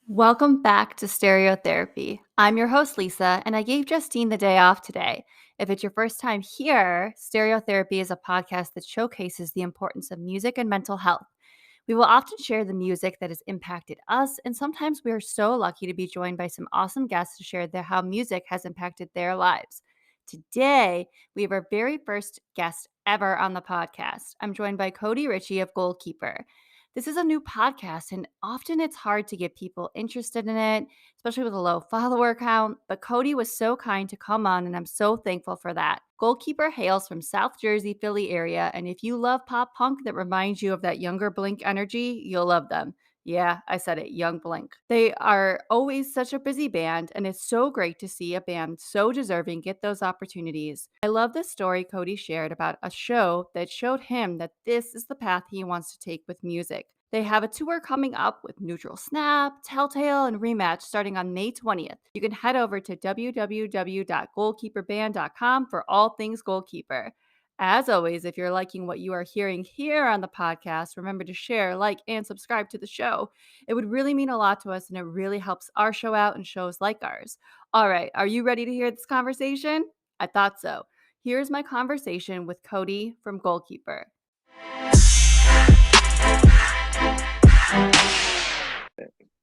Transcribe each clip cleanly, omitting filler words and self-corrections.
Welcome back to Stereotherapy. I'm your host, Lisa, and I gave Justine the day off today. If it's your first time here, Stereotherapy is a podcast that showcases the importance of music and mental health. We will often share the music that has impacted us, and sometimes we are so lucky to be joined by some awesome guests to share how music has impacted their lives. Today, we have our very first guest ever on the podcast. I'm joined by Cody Ritchie of Goalkeeper. This is a new podcast, and often it's hard to get people interested in it, especially with a low follower count. But Cody was so kind to come on, and I'm so thankful for that. Goalkeeper hails from South Jersey, Philly area, and if you love pop punk that reminds you of that younger Blink energy, you'll love them. Yeah, I said it, young Blink. They are always such a busy band, and it's so great to see a band so deserving get those opportunities. I love the story Cody shared about a show that showed him that this is the path he wants to take with music. They have a tour coming up with Neutral Snap, Telltale, and Rematch starting on May 20th. You can head over to www.goalkeeperband.com for all things goalkeeper. As always, if you're liking what you are hearing here on the podcast, remember to share, like, and subscribe to the show. It would really mean a lot to us, and it really helps our show out and shows like ours. All right, are you ready to hear this conversation? I thought so. Here's my conversation with Cody from Goalkeeper.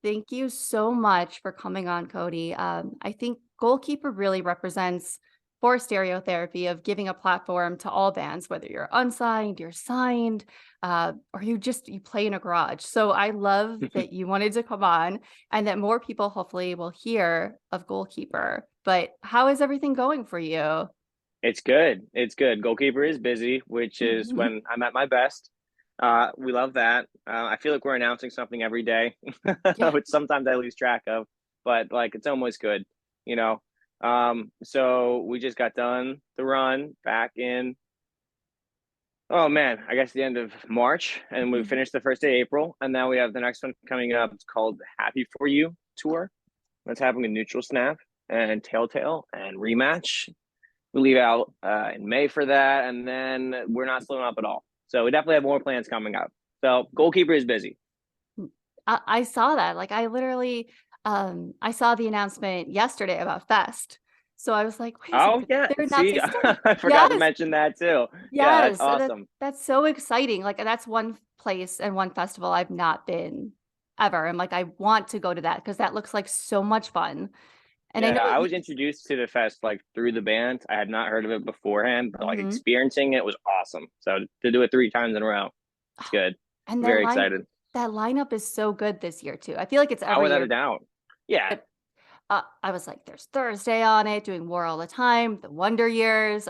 Thank you so much for coming on, Cody. I think Goalkeeper really represents for stereotherapy of giving a platform to all bands, whether you're unsigned, you're signed, or you play in a garage. So I love that you wanted to come on and that more people hopefully will hear of Goalkeeper. But how is everything going for you? It's good. It's good. Goalkeeper is busy, which is when I'm at my best. We love that. I feel like we're announcing something every day, Yeah. which sometimes I lose track of, but like it's almost good, you know. So we just got done the run back in, oh man, I guess the end of March, and we finished the first day of April, and now we have the next one coming up. It's called Happy for You Tour. That's happening in Neutral Snap and Telltale and Rematch. We leave out in May for that, and then we're not slowing up at all. So we definitely have more plans coming up. So Goalkeeper is busy. I saw that. Like I literally, I saw the announcement yesterday about Fest. So I was like, wait a Oh second, yeah, they're see, announcing stuff. I forgot to Yes, mention that too. Yeah, that's yes. awesome. That's so exciting. Like that's one place and one festival I've not been ever. And like I want to go to that because that looks like so much fun. And I Yeah, know I you, was introduced to the fest like through the band. I had not heard of it beforehand, but like mhm. experiencing it was awesome. So to do it 3 times in a row, it's good. And Very excited. that lineup is so good this year too. I feel like it's Oh, every without a year, doubt. Yeah. but I was like, there's Thursday on it, doing War All the Time, the Wonder Years.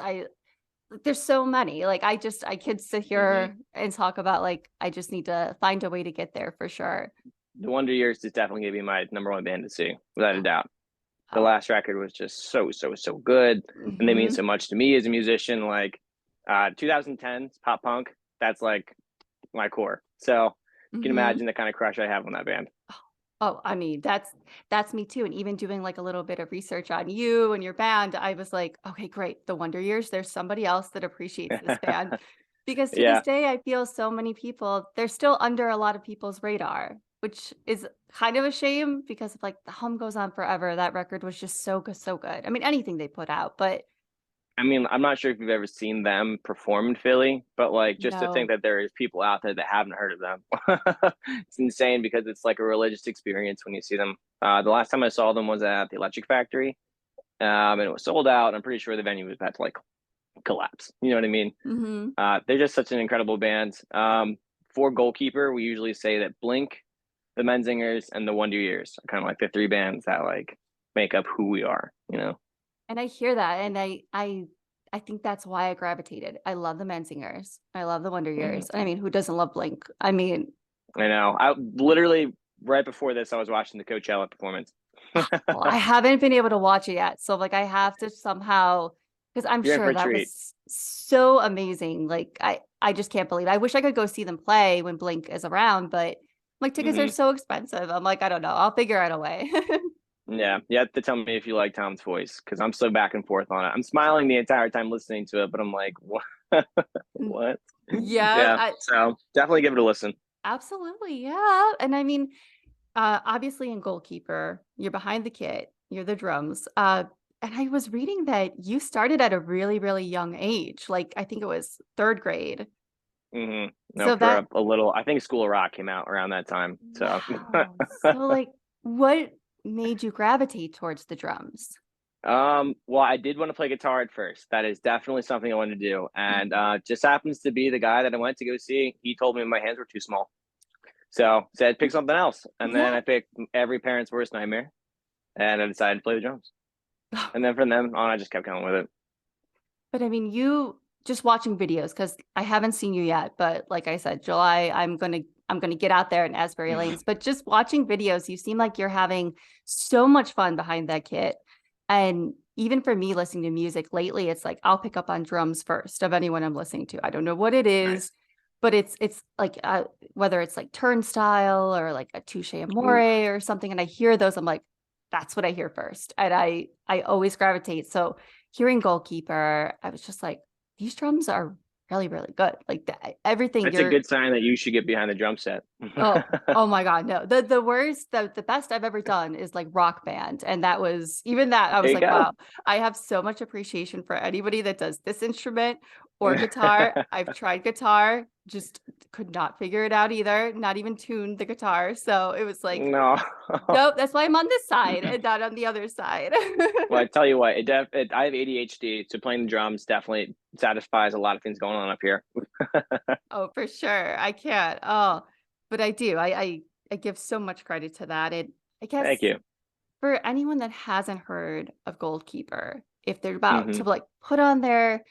There's so many. Like I could sit hmm here and talk about like I just need to find a way to get there for sure. The Wonder Years is definitely gonna be my number one band to see, without a doubt. The Oh, last record was just so good, and they mean hmm so much to me as a musician. Like 2010's pop punk, that's like my core. So you can hmm imagine the kind of crush I have on that band. Oh, I mean, that's me too. And even doing like a little bit of research on you and your band, I was like, okay, great. The Wonder Years, there's somebody else that appreciates this band. Because to this Yeah, day, I feel so many people, they're still under a lot of people's radar, which is kind of a shame because like the hum goes on forever. That record was just so good, so good. I mean, anything they put out, but I mean, I'm not sure if you've ever seen them perform in Philly, but like just to think no. that there is people out there that haven't heard of them, it's insane because it's like a religious experience when you see them. The last time I saw them was at the Electric Factory, and it was sold out. I'm pretty sure the venue was about to like collapse. You know what I mean? hmm They're just such an incredible band. For Goalkeeper, we usually say that Blink, the Menzingers, and the Wonder Years are kind of like the three bands that like make up who we are. You know? And I hear that, and I think that's why I gravitated. I love the Menzingers. I love the Wonder Mhm. Years. I mean, who doesn't love Blink? I mean, I know. I literally right before this, I was watching the Coachella performance. well, I haven't been able to watch it yet. So like I have to somehow because I'm You're in for sure a that treat. was so amazing. Like I just can't believe it. I wish I could go see them play when Blink is around, but like tickets are hmm so expensive. I'm like, I don't know. I'll figure out a way. Yeah, you have to tell me if you like Tom's voice because I'm so back and forth on it. I'm smiling the entire time listening to it, but I'm like, what? What? Yeah, Yeah, so definitely give it a listen. absolutely. Yeah. And I mean, Obviously in Goalkeeper, you're behind the kit, you're the drums. And I was reading that you started at a really, really young age, like I think it was 3rd grade. No, So for that a little, I think School of Rock came out around that time. So, wow. So like what made you gravitate towards the drums? well, I did want to play guitar at first. That is definitely something I wanted to do. And Mhm. just happens to be the guy that I went to go see. He told me my hands were too small. So said pick something else. And then Yeah. I picked every parent's worst nightmare and I decided to play the drums. And then from then on I just kept going with it. But I mean, you just watching videos because I haven't seen you yet, but like I said, July, I'm gonna get out there in Asbury Lanes. But just watching videos, you seem like you're having so much fun behind that kit. And even for me listening to music lately, it's like I'll pick up on drums first of anyone I'm listening to. I don't know what it is, Nice. but it's like whether it's like Turnstile or like a Touche Ooh. Amore or something, and I hear those, I'm like, that's what I hear first, and I always gravitate. So hearing Goalkeeper, I was just like, these drums are really, really good. Like everything It's a you're good sign that you should get behind the drum set. oh my God, no. The worst, the best I've ever done is like Rock Band. And that was even that, I There was you like, go. wow, I have so much appreciation for anybody that does this instrument or guitar. I've tried guitar, just could not figure it out either, not even tune the guitar. So it was like, No. nope, that's why I'm on this side and not on the other side. Well, I tell you what, I have ADHD, so playing the drums definitely satisfies a lot of things going on up here. Oh, for sure. I can't. Oh, but I do. I give so much credit to that. And I Thank guess you. for anyone that hasn't heard of Goalkeeper, if they're about Hmm. to like put on their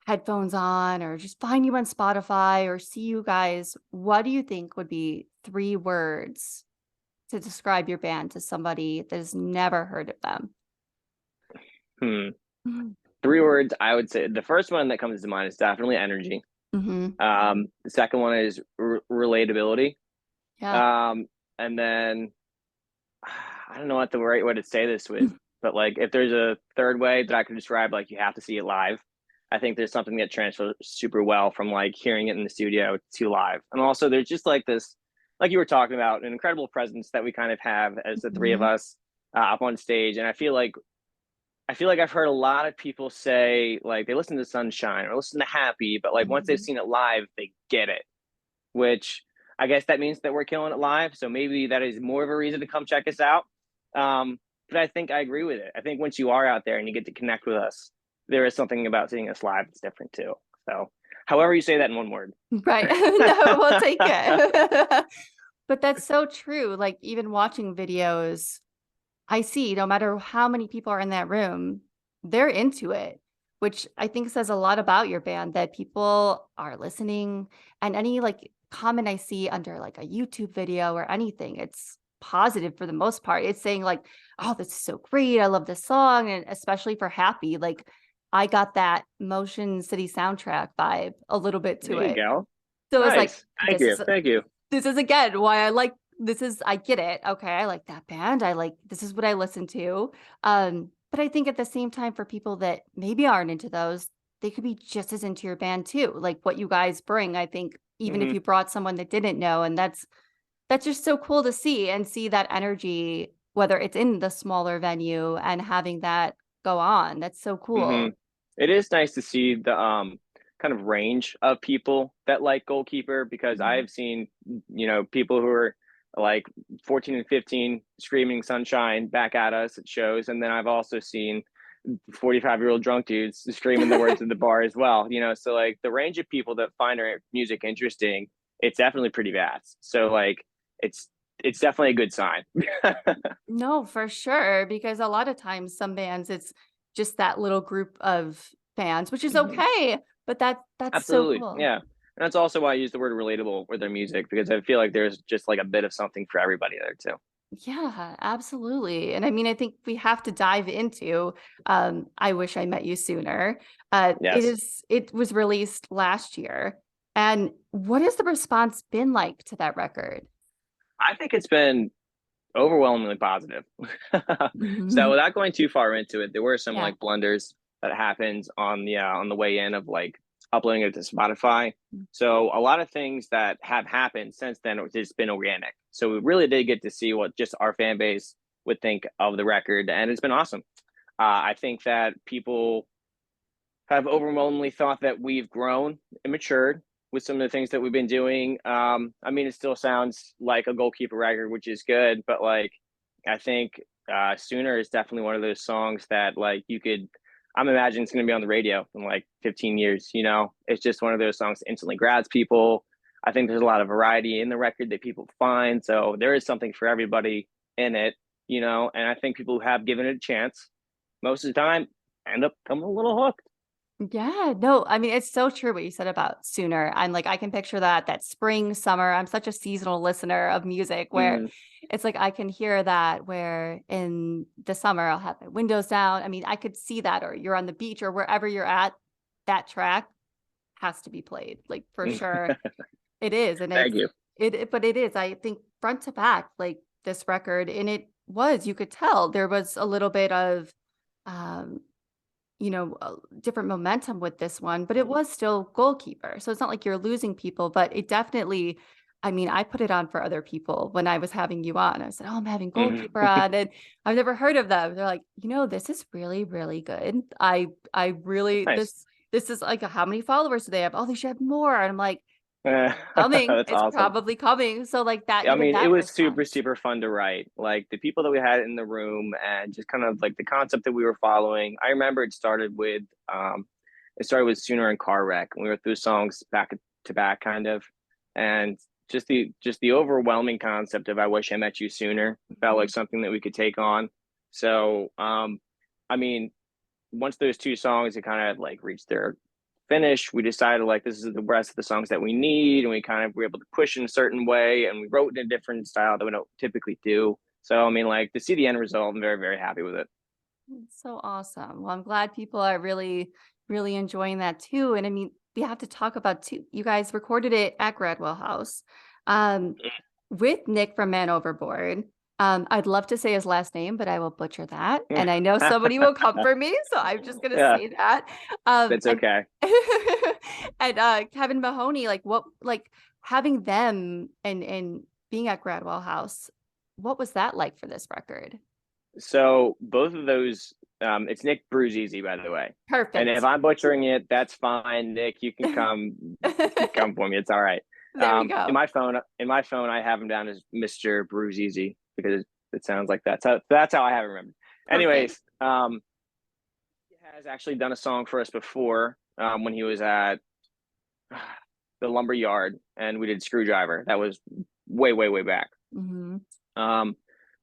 headphones on or just find you on Spotify or see you guys, what do you think would be 3 words to describe your band to somebody that has never heard of them? Hmm. Mhm. 3 words, I would say the first one that comes to mind is definitely energy. Mhm. The second one is relatability. Yeah. Um, and then I don't know what the right way to say this with, but like if there's a third way that I could describe, like you have to see it live. I think there's something that transfers super well from like hearing it in the studio to live. And also there's just like this, like you were talking about, an incredible presence that we kind of have as the three of Mhm. us up on stage. And I feel like I've heard a lot of people say like they listen to Sunshine or listen to Happy, but like once they've Mhm. seen it live, they get it, which I guess that means that we're killing it live. So maybe that is more of a reason to come check us out. But I think I agree with it. I think once you are out there and you get to connect with us, there is something about seeing us live that's different too. So, however you say that in one word. Right. No, we'll take it. But that's so true. Like even watching videos, I see no matter how many people are in that room, they're into it, which I think says a lot about your band that people are listening. And any like comment I see under like a YouTube video or anything, it's positive for the most part. It's saying like, "Oh, this is so great. I love this song." And especially for Happy, like I got that Motion City soundtrack vibe a little bit to There you it. go. So it's like, Nice. Thank you. Thank you. this is again why I like this is I get it. Okay, I like that band. I like this is what I listen to. But I think at the same time for people that maybe aren't into those, they could be just as into your band too. Like what you guys bring. I think even if Hmm. you brought someone that didn't know, and that's just so cool to see and see that energy, whether it's in the smaller venue and having that go on. That's so Hmm. cool. It is nice to see the kind of range of people that like Goalkeeper because Mhm. I've seen people who are like 14 and 15 screaming sunshine back at us at shows, and then I've also seen 45-year-old drunk dudes screaming the words of the bar as well. So like the range of people that find our music interesting, it's definitely pretty vast. So like it's it's definitely a good sign. No, for sure, because a lot of times some bands, it's just that little group of fans, which is Mhm. okay, but that's so Absolutely. cool. Yeah. And that's also why I use the word relatable with their music because I feel like there's just like a bit of something for everybody there too. Yeah, absolutely, and I mean, I think we have to dive into, I Wish I Met You Sooner. Yes. It was released last year, and what has the response been like to that record? I think it's been overwhelmingly positive. So Mhm. without going too far into it, there were some Yeah. like blunders that happened on the way in of like uploading it to Spotify. So a lot of things that have happened since then have just been organic. So we really did get to see what just our fan base would think of the record, and it's been awesome. I think that people have overwhelmingly thought that we've grown and matured with some of the things that we've been doing. I mean, it still sounds like a goalkeeper record, which is good, but like I think Sooner is definitely one of those songs that like you could. I'm imagining it's going to be on the radio in like 15 years. You know, it's just one of those songs that instantly grabs people. I think there's a lot of variety in the record that people find, so there is something for everybody in it. You know, and I think people who have given it a chance most of the time end up coming a little hooked. Yeah, no, I mean, it's so true what you said about Sooner. I'm like, I can picture that spring, summer. I'm such a seasonal listener of music where Mm-hmm. it's like I can hear that where in the summer I'll have my windows down. I mean, I could see that, or you're on the beach or wherever you're at, that track has to be played, like for sure. It is. And Thank it's you. but it is, I think front to back, like this record, and it was, you could tell there was a little bit of um different momentum with this one, but it was still Goalkeeper. So it's not like you're losing people, but it definitely, I mean, I put it on for other people when I was having you on. I said, "Oh, I'm having Goalkeeper Mhm. on," and I've never heard of them. They're like, this is really, really good. I really Nice. this is like how many followers do they have? Oh, they should have more. And I'm like, coming. That's It's awesome. probably coming. So like that, I even mean, it that was super, response. super fun to write. Like the people that we had in the room and just kind of like the concept that we were following. I remember it started with Sooner and Car Wreck. And we were through songs back to back kind of. And just the overwhelming concept of I wish I met you sooner felt like Mhm. something that we could take on. So I mean, once those two songs had kind of like reached their finish, we decided like this is the rest of the songs that we need, and we kind of were able to push in a certain way, and we wrote in a different style that we don't typically do. So I mean, like to see the end result, I'm very very happy with it. It's so awesome. Well, I'm glad people are really, really enjoying that too. And I mean, we have to talk about too. You guys recorded it at Gradwell House, um, with Nick from Man Overboard. I'd love to say his last name, but I will butcher that. And I know somebody will come for me, so I'm just gonna Yeah, say that. that's And okay. and Kevin Mahoney, like what, like having them and being at Gradwell House, what was that like for this record? So both of those, it's Nick Bruzeasy, by the way. And if Perfect. I'm butchering it, that's fine. Nick, you can come for me. It's all right. There we In go. my phone, I have him down as Mr. Bruzeasy because it sounds like that's how I have it remembered. Perfect. Anyways, he has actually done a song for us before when he was at the lumber yard and we did Screwdriver. That was way, way, way back. Mhm. Um,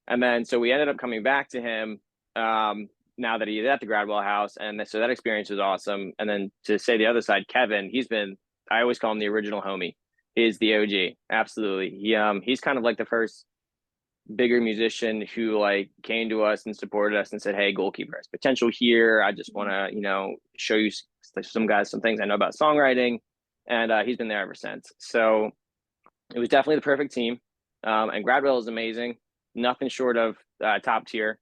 and then so we ended up coming back to him now that he's at the Gradwell house. And so that experience was awesome. And then to say the other side, Kevin, I always call him the original homie. He's the OG. Absolutely. He's kind of like the first bigger musician who like came to us and supported us and said, "Hey, Goalkeeper has potential here. I just want Mhm. to, show you some guys some things I know about songwriting." And he's been there ever since. So it was definitely the perfect team. And Gradwell is amazing, nothing short of top tier.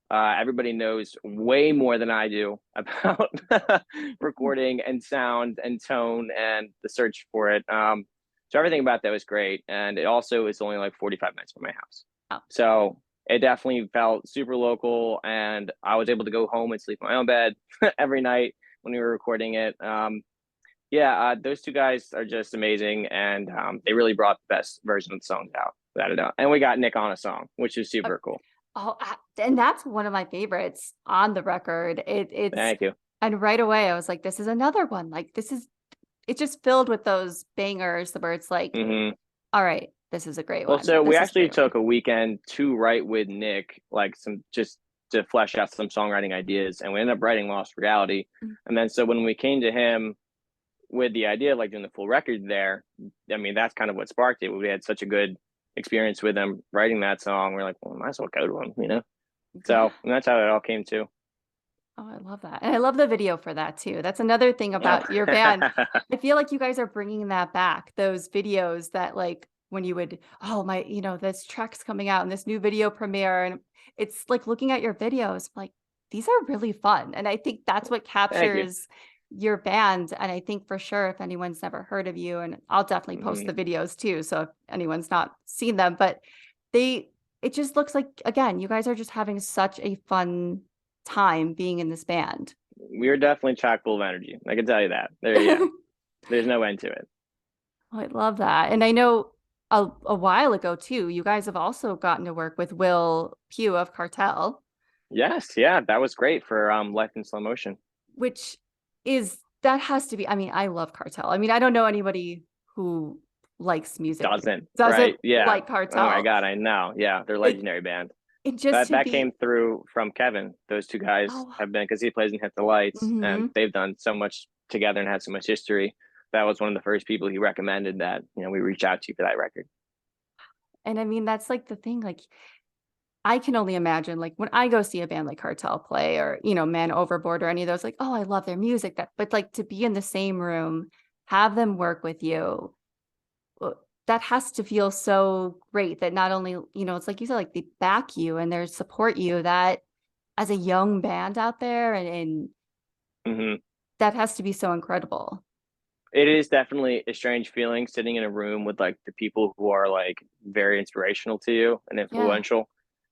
Everybody knows way more than I do about recording and sound and tone and the search for it. So everything about that was great, and it also is only like 45 minutes from my house. Oh, So it definitely felt super local, and I was able to go home and sleep in my own bed every night when we were recording it. Yeah, those two guys are just amazing, and they really brought the best version of the songs out, without a doubt. And we got Nick on a song, which is uh, super cool. and that's one of my favorites on the record. It's Thank you. and right away I was like, this is another one. Like it's just filled with those bangers where it's like, Hmm. all right, this is a great Well, one. so we This is a actually great one. took a weekend to write with Nick, like some just to flesh out some songwriting ideas, and we ended up writing Lost Reality. Mm. And then so when we came to him with the idea of like doing the full record there, I mean that's kind of what sparked it. We had such a good experience with him writing that song. We're like, well, might as well go to him. Yeah. So and that's how it all came to. Oh, I love that. And I love the video for that too. That's another thing Yeah. about your band. I feel like you guys are bringing that back. Those videos that like when you would, oh my, this track's coming out and this new video premiere. And it's like looking at your videos, like these are really fun. And I think that's what Thank you. captures your band, and I think for sure if anyone's never heard of you, and I'll definitely post Mhm. the videos too, so if anyone's not seen them, but they it just looks like, again, you guys are just having such a fun time being in this band. We are definitely chock full of energy. I can tell you that. There, yeah. There's no end to it. Oh, I love that. And I know a while ago too, you guys have also gotten to work with Will Pugh of Cartel, Yes, yeah, that was great for Life in Slow Motion. which is that has to be, I mean, I love Cartel. I mean, I don't know anybody who likes music that Doesn't, doesn't right? Yeah. like Oh my Cartel. God, I know. Yeah, they're It legendary band. it just That to that be came through from Kevin. Those two guys oh, have been because he plays in Hit the Lights, and mhm. they've done so much together and had so much history. That was one of the first people he recommended that we reach out to for that record. And I mean, that's like the thing, like I can only imagine, like, when I go see a band like Cartel play or, Man Overboard or any of those, like, oh, I love their music, but, like, to be in the same room, have them work with you, that has to feel so great that not only, it's like you said, like, they back you and they support you, that as a young band out there, and Hmm. that has to be so incredible. It is definitely a strange feeling sitting in a room with like the people who are like very inspirational to you and Yeah. influential.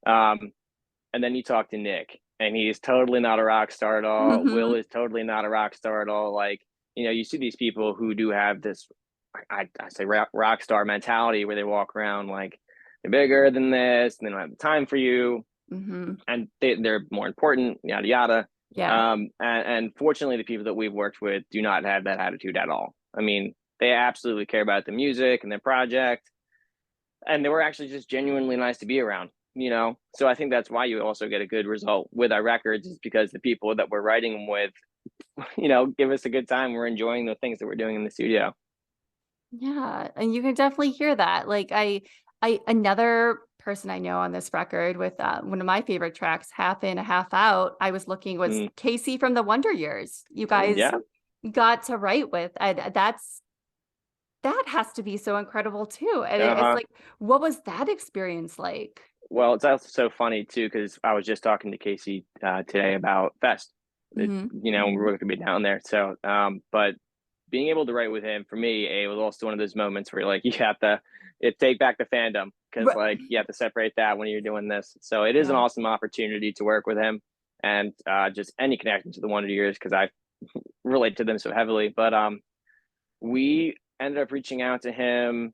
Um, and then you talk to Nick, and he's totally not a rock star at all. Will Mhm. is totally not a rock star at all. Like, you see these people who do have this, I say rock star mentality where they walk around like they're bigger than this, and they don't have the time for you, Mhm. and they're more important, yada yada. Yeah. And fortunately, the people that we've worked with do not have that attitude at all. I mean, they absolutely care about the music and their project, and they were actually just genuinely nice to be around. So I think that's why you also get a good result with our records, is because the people that we're writing them with give us a good time. We're enjoying the things that we're doing in the studio. Yeah, and you can definitely hear that. Like I another person I know on this record with one of my favorite tracks, Half In, a Half Out, I was looking was Mm, Casey from the Wonder Years. You guys yeah. got to write with, and that has to be so incredible too. And it's Uh-huh. like, what was that experience like? Well, it's also so funny too because I was just talking to Casey today about Fest. Hmm. We're going to be down there. So, but being able to write with him for me, it was also one of those moments where like you have to take back the fandom, because like you have to separate that when you're doing this. So it is an Yeah. awesome opportunity to work with him, and just any connection to the Wonder Years because I relate to them so heavily. But we ended up reaching out to him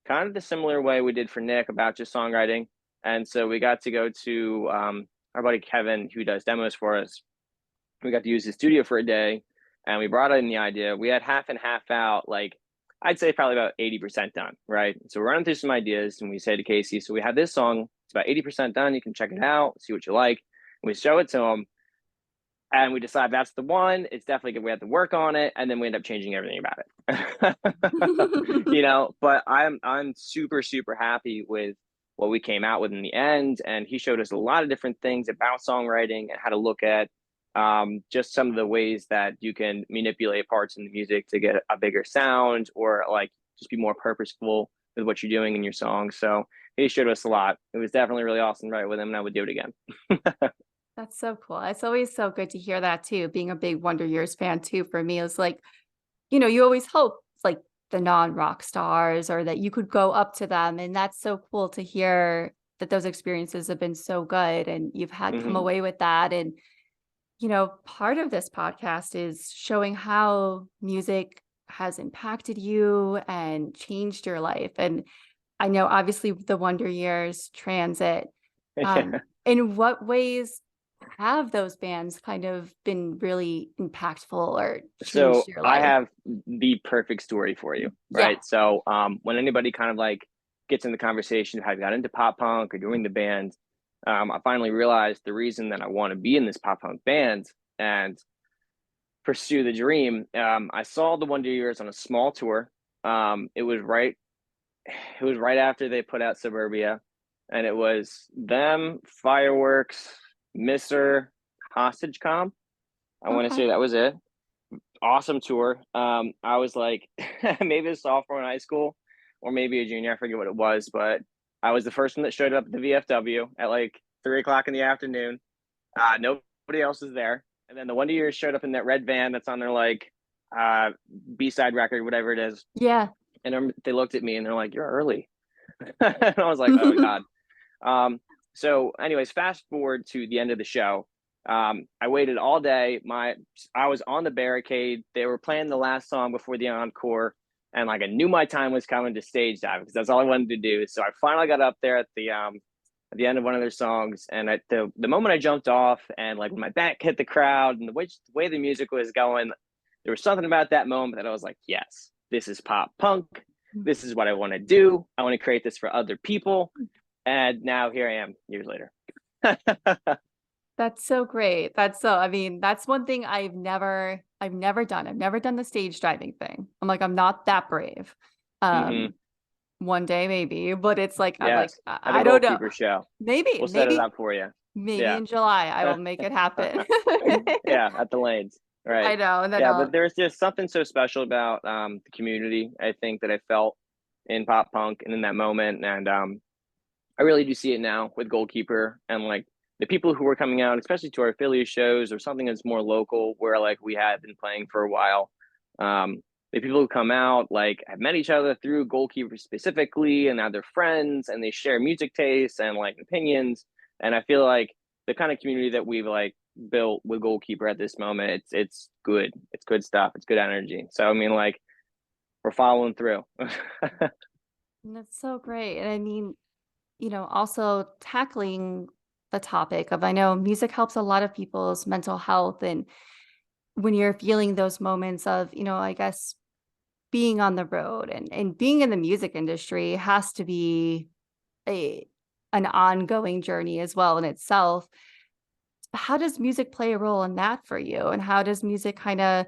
kind of the similar way we did for Nick about just songwriting. And so we got to go to our buddy Kevin, who does demos for us. We got to use his studio for a day, and we brought in the idea. We had half and half out, like I'd say probably about 80% done, right? So we're running through some ideas, and we say to Casey, so we have this song, it's about 80% done. You can check it out, see what you like. And we show it to him, and we decide that's the one. It's definitely good. We have to work on it, and then we end up changing everything about it. But I'm super super happy with what we came out with in the end, and he showed us a lot of different things about songwriting and how to look at just some of the ways that you can manipulate parts in the music to get a bigger sound, or like just be more purposeful with what you're doing in your song. So he showed us a lot. It was definitely really awesome to write with him, and I would do it again. That's so cool. It's always so good to hear that too. Being a big Wonder Years fan too, for me is like, you always hope like the non-rock stars or that you could go up to them. And that's so cool to hear that those experiences have been so good and you've had come Hmm. away with that. And, part of this podcast is showing how music has impacted you and changed your life. And I know obviously the Wonder Years, Transit. Yeah. In what ways have those bands kind of been really impactful or changed So your I life? have the perfect story for you, Yeah. right? So when anybody kind of like gets in the conversation, have you got into pop punk or doing the band, I finally realized the reason that I want to be in this pop punk band and pursue the dream. I saw the Wonder Years on a small tour. It was right, it was right after they put out Suburbia, and it was them, Fireworks, Mister, Hostage Calm. I want to Okay. say that was it. Awesome tour. I was like maybe a sophomore in high school or maybe a junior. I forget what it was, but I was the first one that showed up at the VFW at like 3 o'clock in the afternoon. Nobody else was there. And then the Wonder Years showed up in that red van that's on their like uh B-side record, whatever it is. Yeah. And they looked at me and they're like, "You're early." And I was like, "Oh God." So anyways, fast forward to the end of the show. I waited all day. I was on the barricade. They were playing the last song before the encore, and like I knew my time was coming to stage dive because that's all I wanted to do. So I finally got up there at the end of one of their songs, and the moment I jumped off and like when my back hit the crowd and the way the music was going, there was something about that moment that I was like, yes, this is pop punk. This is what I want to do. I want to create this for other people. And now here I am years later. That's so great. I mean, that's one thing I've never done. I've never done the stage diving thing. I'm like, I'm not that brave. Mm-hmm. Um, One day maybe, but it's like, I'm like, Yes, at the I don't know. Goalkeeper show. Maybe, We'll set it maybe, up for you. maybe Yeah. in July I will make it happen. Yeah, at the lanes. Right. I know. And then Yeah, but there's just something so special about the community, I think, that I felt in pop punk and in that moment. And I really do see it now with Goalkeeper and like the people who were coming out, especially to our affiliate shows or something that's more local where like we had been playing for a while. Um, the people who come out like have met each other through Goalkeeper specifically, and now they're friends and they share music tastes and like opinions. And I feel like the kind of community that we've like built with Goalkeeper at this moment, it's good. It's good stuff. It's good energy. So I mean, like we're following through. that's so great. And I mean, also tackling the topic of, I know music helps a lot of people's mental health. And when you're feeling those moments of, I guess being on the road and being in the music industry has to be a an ongoing journey as well in itself. How does music play a role in that for you? And how does music kind of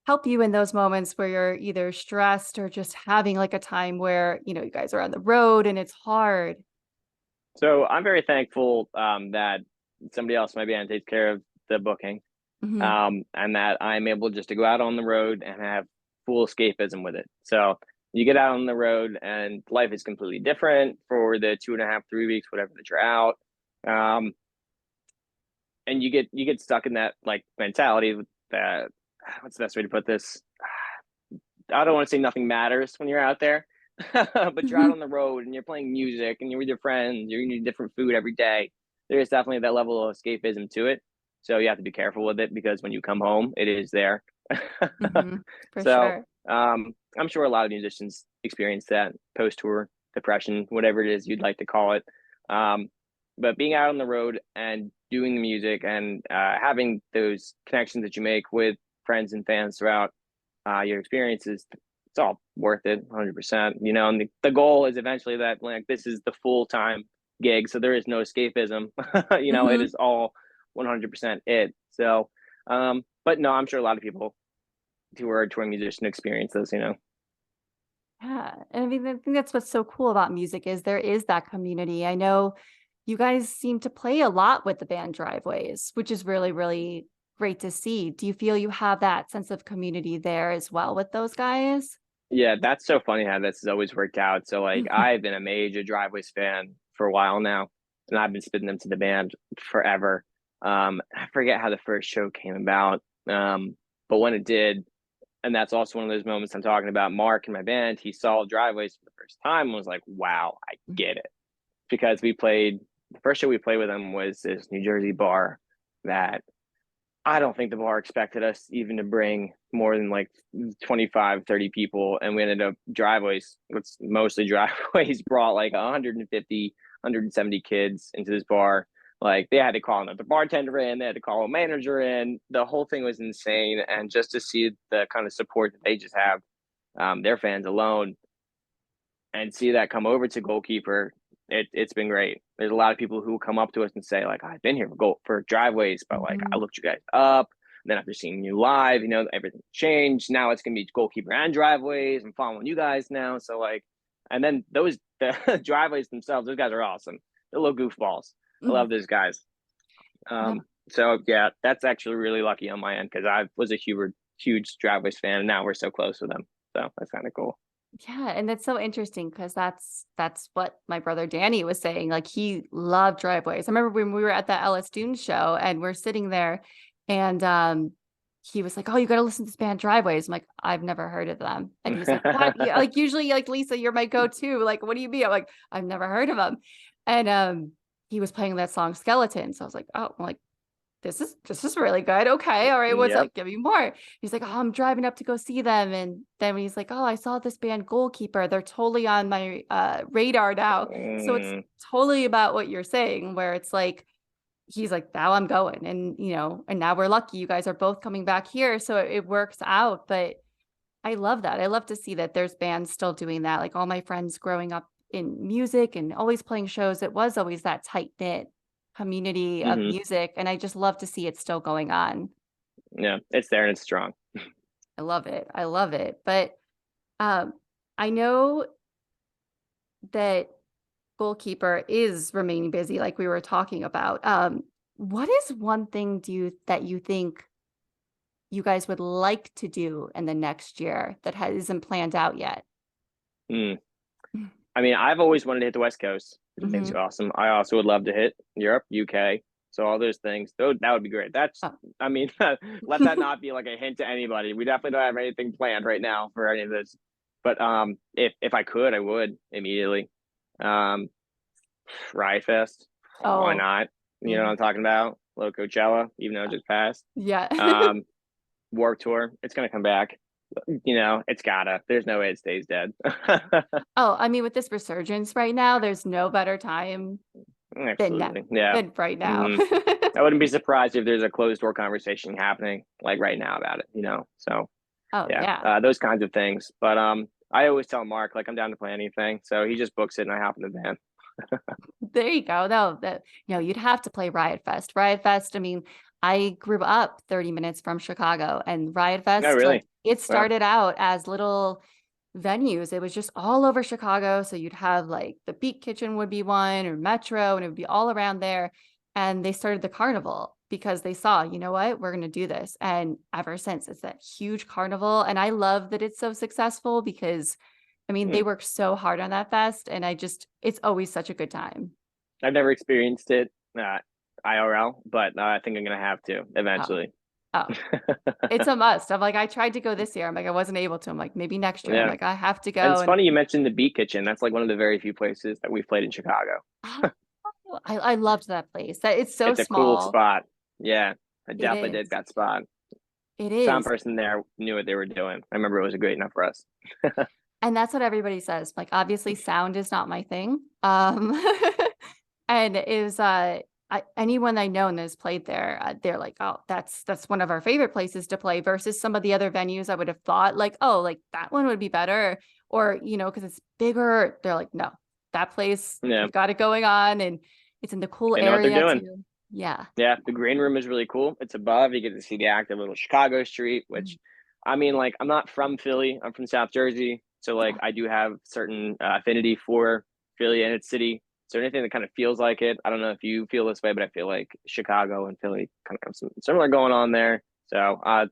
help you in those moments where you're either stressed or just having like a time where, you guys are on the road and it's hard? So I'm very thankful that somebody else in my band takes care of the booking, Mhm. and that I'm able just to go out on the road and have full escapism with it. So you get out on the road, and life is completely different for the 2.5, 3 weeks, whatever that you're out, um, and you get stuck in that like mentality with that. What's the best way to put this? I don't want to say nothing matters when you're out there, but you're out Mhm. on the road and you're playing music and you're with your friends, you're eating different food every day. There is definitely that level of escapism to it. So you have to be careful with it because when you come home, it is there. Mhm. For So sure. I'm sure a lot of musicians experience that post tour depression, whatever it is you'd like to call it. Um, but being out on the road and doing the music and having those connections that you make with friends and fans throughout your experiences, it's all worth it 100%. And the goal is eventually that like this is the full-time gig, so there is no escapism. It Mhm. is all 100% it. So but no, I'm sure a lot of people who are a touring musician experience this. Yeah, and I mean, I think that's what's so cool about music is there is that community. I know you guys seem to play a lot with the band Driveways, which is really, really great to see. Do you feel you have that sense of community there as well with those guys? Yeah, that's so funny how this has always worked out. So like Mhm. I've been a major Driveways fan for a while now, and I've been spitting them to the band forever. I forget how the first show came about. But when it did, and that's also one of those moments I'm talking about. Mark in my band, he saw Driveways for the first time and was like, wow, I get it. Because the first show we played with him was this New Jersey bar that I don't think the bar expected us even to bring more than like 25, 30 people. And we ended up Driveways, it's mostly Driveways, brought like 150, 170 kids into this bar. Like they had to call another bartender in, they had to call a manager in. The whole thing was insane. And just to see the kind of support that they just have, their fans alone, and see that come over to Goalkeeper, it's been great. There's a lot of people who come up to us and say like, I've been here for Driveways, but like I Mhm. looked you guys up. And then after seeing you live, everything changed. Now it's gonna be Goalkeeper and Driveways. I'm following you guys now. So like, and then the Driveways themselves, those guys are awesome. They're little goofballs. I Mhm. love those guys. No. So yeah, that's actually really lucky on my end because I was a huge Driveways fan, and now we're so close with them. So that's kind of cool. Yeah, and that's so interesting because that's what my brother Danny was saying. Like he loved Driveways. I remember when we were at that Ellis Dunes show and we're sitting there And he was like, "Oh, you got to listen to this band Driveways." I'm like, "I've never heard of them." And he's like, "What?" Yeah, like usually, like Lisa, you're my go-to. Like, what do you mean? I'm like, "I've never heard of them." And he was playing that song Skeleton. So I was like, "Oh, I'm like, this is really good. Okay, all right." What's Yep. like, give me more. He's like, "Oh, I'm driving up to go see them." And then he's like, "Oh, I saw this band Goalkeeper. They're totally on my radar now." So it's Mm, totally about what you're saying, where it's like he's like, "Now I'm going." And, and now we're lucky you guys are both coming back here. So it works out. But I love that. I love to see that there's bands still doing that. Like all my friends growing up in music and always playing shows, it was always that tight knit community of hmm. music. And I just love to see it still going on. Yeah, it's there and it's strong. I love it. I love it. But um, I know that Goalkeeper is remaining busy, like we were talking about. What is one thing that you think you guys would like to do in the next year that isn't planned out yet? Mm. I mean, I've always wanted to hit the West Coast, which I think is Mm-hmm. awesome. I also would love to hit Europe, UK. So all those things, though, that would be great. That's, Oh. I mean, let that not be like a hint to anybody. We definitely don't have anything planned right now for any of this. But if I could, I would immediately. Um, Riot Fest, why Oh. not? You know what Mhm. I'm talking about? Low Coachella, even though it just passed. Yeah. Um, Warped Tour, it's gonna come back. It's gotta. There's no way it stays dead. Oh, I mean, with this resurgence right now, there's no better time than now Absolutely. Yeah. than right now. Hmm. I wouldn't be surprised if there's a closed door conversation happening like right now about it. So Oh, yeah, yeah. those kinds of things. But I always tell Mark like I'm down to play anything. So he just books it and I hop in the van. There you go. No, you'd have to play Riot Fest. Riot Fest, I mean, I grew up 30 minutes from Chicago, and Riot No, Fest, like really. it Well, started out as little venues. It was just all over Chicago. So you'd have like the Beat Kitchen would be one or Metro, and it would be all around there. And they started the carnival because they saw, you know what, we're going to do this. And ever since, it's that huge carnival. And I love that it's so successful because, I mean, they mm, work so hard on that fest. And it's always such a good time. I've never experienced it IRL, but I think I'm gonna have to Oh, eventually. oh, it's a must. I'm like, I tried to go this year. I'm like, I wasn't able to. I'm like, maybe next year. I'm Yeah. like, I have to And go. it's And funny you mentioned the Beat Kitchen. That's like one of the very few places that we've played in Chicago. oh, I loved that place. That it's so It's a cool small. spot. Yeah, I It definitely did is. that spot. It Sound is. person there knew what they were doing. I remember it was great enough for us. And that's what everybody says. Like, obviously, sound is not my thing. And is anyone I know and has played there, they're like, oh, that's one of our favorite places to play versus some of the other venues I would have thought like, oh, like that one would be better, or because it's bigger. They're like, no, that place, Yeah, they've got it going on, and it's in the cool they know what they're area doing. too. Yeah. Yeah, the green room is really cool. It's above. You get to see the active little Chicago street, Mm. which I mean, like, I'm not from Philly. I'm from South Jersey. So, like, Yeah. I do have certain affinity for Philly and its city. So, anything that kind of feels like it, I don't know if you feel this way, but I feel like Chicago and Philly kind of have some similar going on there. So, I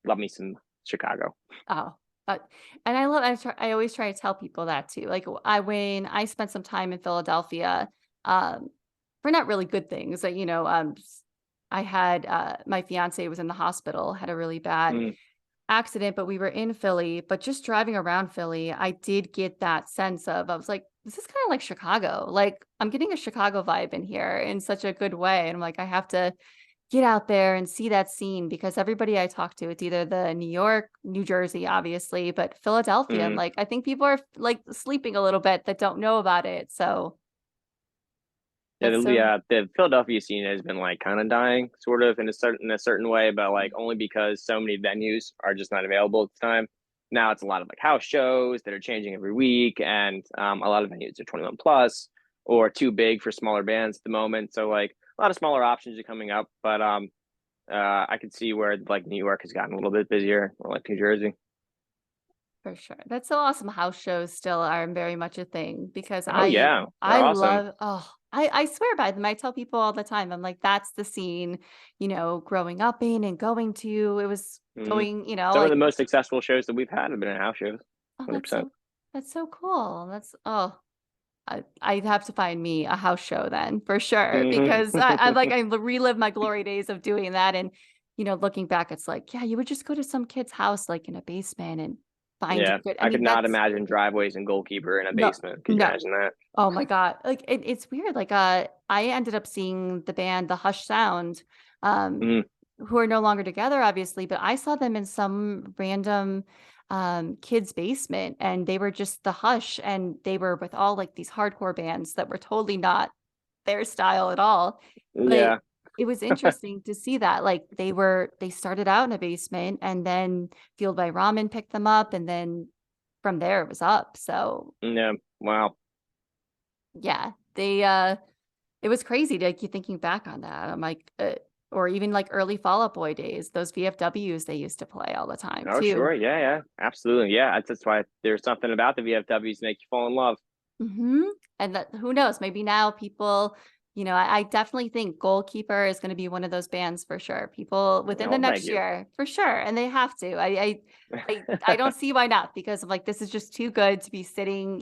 love me some Chicago. Oh, and I always try to tell people that too. Like when I spent some time in Philadelphia, um, for not really good things. That I had my fiance was in the hospital, had a really bad Mm, accident, but we were in Philly. But just driving around Philly, I did get that sense of I was like, this is kind of like Chicago. Like I'm getting a Chicago vibe in here in such a good way, and I'm like, I have to get out there and see that scene because everybody I talk to, it's either the New York, New Jersey, obviously, but Philadelphia. And mm. like, I think people are like sleeping a little bit that don't know about it. So Yeah, that's so, the Philadelphia scene has been like kind of dying, sort of in a certain way, but like only because so many venues are just not available at the time. Now it's a lot of like house shows that are changing every week, and a lot of venues are 21 plus or too big for smaller bands at the moment. So like a lot of smaller options are coming up, but I could see where like New York has gotten a little bit busier, or like New Jersey. for sure. That's so awesome. House shows still are very much a thing because Oh yeah, they're I awesome. love, oh, I swear by them. I tell people all the time, I'm like, that's the scene, growing up in and going to, it was Hmm. going, Some of like, the most successful shows that we've had have been in house shows, oh, 100%. that's so cool. That's, oh. I'd have to find me a house show then for sure Mhm. because I like I relive my glory days of doing that and looking back it's like yeah you would just go to some kid's house like in a basement and find a Yeah, good I I mean could not that's imagine driveways and goalkeeper in a no basement. Could you no imagine that? oh my god like it's weird like I ended up seeing the band the Hush Sound um Mhm. who are no longer together obviously but I saw them in some random kid's basement and they were just the Hush and they were with all like these hardcore bands that were totally not their style at all. But Yeah, it was interesting to see that, like, they started out in a basement, and then Fueled by Ramen picked them up, and then from there it was up. So, yeah. Wow. yeah, it was crazy to keep thinking back on that. I'm like, or even like early Fall Out Boy days, those VFWs they used to play all the time Oh, sure. too. Yeah, yeah. Absolutely. Yeah, that's why there's something about the VFWs make you fall in love. Mhm, and that who knows, maybe now people I definitely think Goalkeeper is gonna be one of those bands for sure. People within the Oh, thank next you. year, for sure, and they have to. I don't see why not because I'm like, this is just too good to be sitting,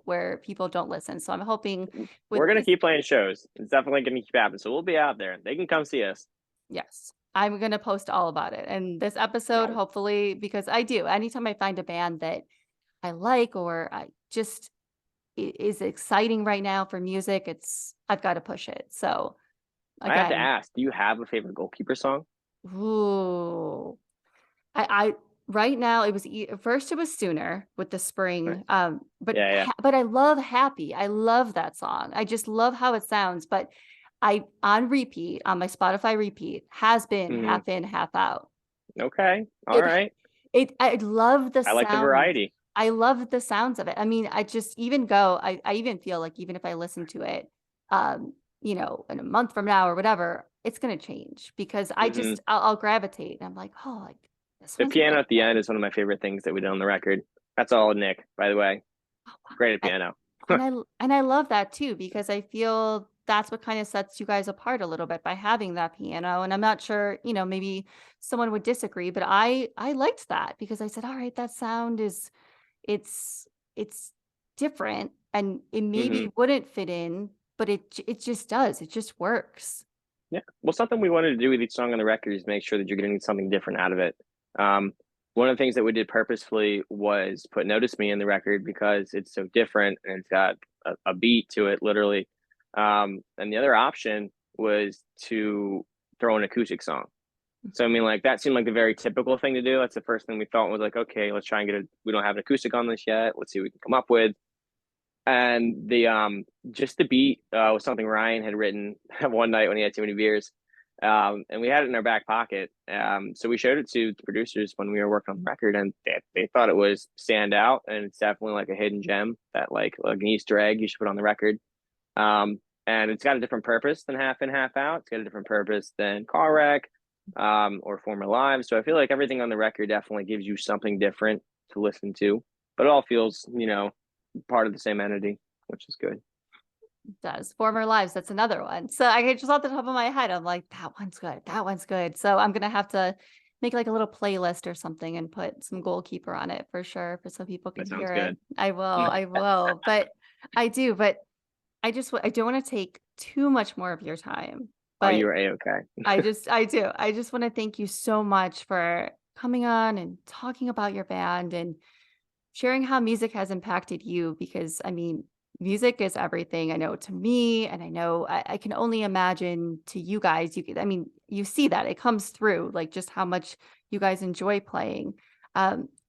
where people don't listen. So I'm hoping with We're gonna this keep playing shows. It's definitely gonna keep happening. So we'll be out there. They can come see us. yes, I'm gonna post all about it. And this episode, No, hopefully, because I do, anytime I find a band that I like or I just is exciting right now for music, I've got to push it. So I have to again, ask. Do you have a favorite goalkeeper song? ooh, I right now it was first it was Sooner with the spring, Nice. but Yeah, yeah. but I love Happy. I love that song. I just love how it sounds. But I on repeat on my Spotify repeat has been Hmm. half in, half out. Okay. All It right. I love the I like the sound. variety. I love the sounds of it. I mean, I just even go I even feel like even if I listen to it, in a month from now or whatever, it's gonna change because Hmm. I'll gravitate. I'm like, "Oh, like, this The one's piano really at the end good." is one of my favorite things that we did on the record. That's all Nick, by the way. Oh, wow. Great at piano. And I love that too because I feel that's what kind of sets you guys apart a little bit by having that piano, and I'm not sure, maybe someone would disagree, but I liked that because I said, "All right, that sound is it's different and it Hmm. maybe wouldn't fit in, but it just does. It just works." Yeah. Well, something we wanted to do with each song on the record is make sure that you're getting something different out of it. Um, one of the things that we did purposefully was put "Notice Me" in the record because it's so different and it's got a beat to it, literally. And the other option was to throw an acoustic song. So I mean, like that seemed like the very typical thing to do. That's the first thing we thought was like, okay, let's try and get a. We don't have an acoustic on this yet. Let's see what we can come up with. And the just the beat was something Ryan had written one night when he had too many beers. And we had it in our back pocket. So we showed it to the producers when we were working on the record, and they thought it was stand out, and it's definitely like a hidden gem that like an Easter egg you should put on the record. And it's got a different purpose than half in, half out. It's got a different purpose than car wreck, or former lives. So I feel like everything on the record definitely gives you something different to listen to, but it all feels, part of the same entity, which is good. Does. Former Lives, that's another one. So I just off the top of my head, I'm like, that one's good. That one's good. So I'm gonna have to make like a little playlist or something and put some Goalkeeper on it for sure, for so people can That sounds hear it. good. I will. But but I don't want to take too much more of your time. Oh, you But were a-okay. I do. I just want to thank you so much for coming on and talking about your band and sharing how music has impacted you because I mean, music is everything. I know to me, and I know I can only imagine to you guys. I mean, you see that it comes through, like just how much you guys enjoy playing.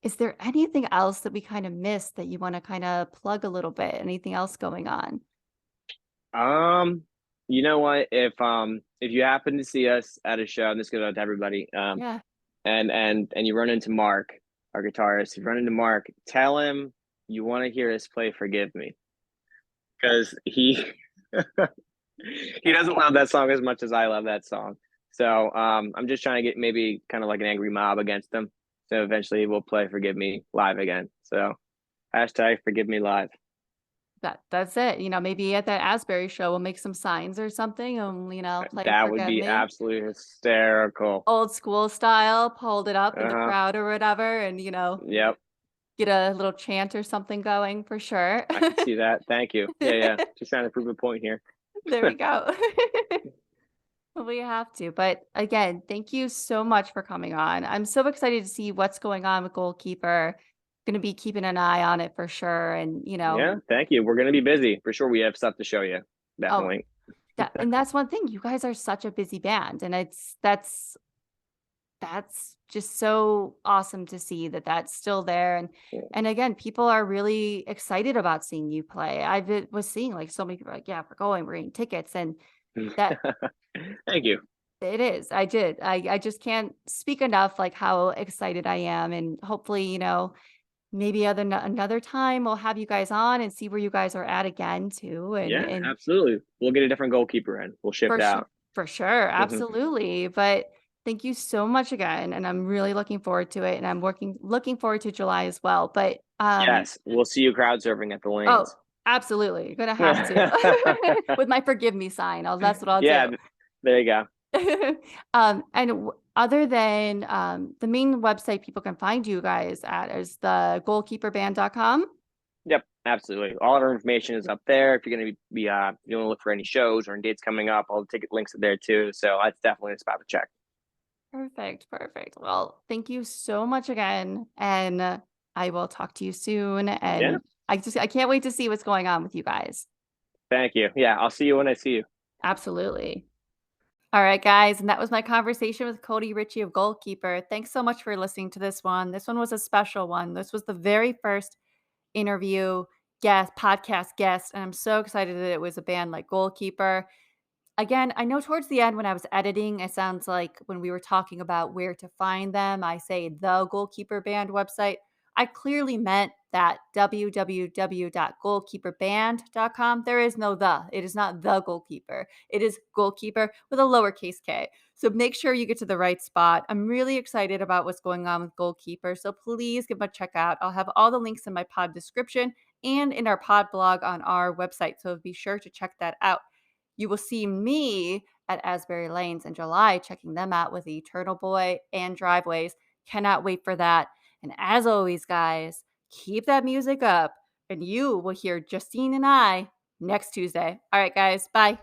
Is there anything else that we kind of missed that you want to kind of plug a little bit? Anything else going on? Um, you know what? If you happen to see us at a show, and this goes out to everybody, Yeah, and you run into Mark, our guitarist, if you run into Mark, tell him you want to hear us play "Forgive Me" because he he doesn't love that song as much as I love that song. So I'm just trying to get maybe kind of like an angry mob against him. So eventually we'll play "Forgive Me" live again. So hashtag "Forgive Me" live. that's it. Maybe at that Asbury show, we'll make some signs or something, and play That would "Forgive be Me." absolutely hysterical. Old school style, hold it up in the Uh-huh. crowd or whatever, and Yep. get a little chant or something going for sure. I could see that. Thank you. Yeah, yeah. Just trying to prove a point here. There we go. We have to. But again, thank you so much for coming on. I'm so excited to see what's going on with Goalkeeper. Gonna be keeping an eye on it for sure. And, Yeah, thank you. We're gonna be busy for sure. We have stuff to show you. oh, Definitely. that's one thing. You guys are such a busy band. And that's just so awesome to see that that's still there. And again, people are really excited about seeing you play. Was seeing like so many people like, yeah, we're going, we're getting tickets. And that Thank you. it is. I did. I just can't speak enough like how excited I am. And hopefully, maybe another time we'll have you guys on and see where you guys are at again too. And Yeah, and absolutely. We'll get a different goalkeeper in. We'll shift for sure, out. for sure, Hmm. absolutely. But thank you so much again. And I'm really looking forward to it. And I'm looking forward to July as well. But Yes, we'll see you crowd surfing at the oh, lanes. absolutely. You're gonna have to with my forgive me sign. That's what I'll Yeah, do. there you go. And other than the main website people can find you guys at is the goalkeeperband.com. Yep, absolutely. All of our information is up there. If you're going to you want to look for any shows or any dates coming up, all the ticket links are there too. So that's definitely a spot to check. Perfect. Perfect. Well, thank you so much again. And I will talk to you soon. Yeah, And I can't wait to see what's going on with you guys. thank you. Yeah, I'll see you when I see you. Absolutely. All right, guys. And that was my conversation with Cody Ritchie of Goalkeeper. Thanks so much for listening to this one. This one was a special one. This was the very first interview podcast guest. And I'm so excited that it was a band like Goalkeeper. Again, I know towards the end when I was editing, it sounds like when we were talking about where to find them, I say the Goalkeeper Band website. I clearly meant that www.goalkeeperband.com. There is no the. It is not the goalkeeper. It is goalkeeper with a lowercase k. So make sure you get to the right spot. I'm really excited about what's going on with Goalkeeper. So please give them a check out. I'll have all the links in my pod description and in our pod blog on our website. So be sure to check that out. You will see me at Asbury Lanes in July, checking them out with Eternal Boy and Driveways. Cannot wait for that. And as always, guys, keep that music up, and you will hear Justine and I next Tuesday. All right, guys, bye.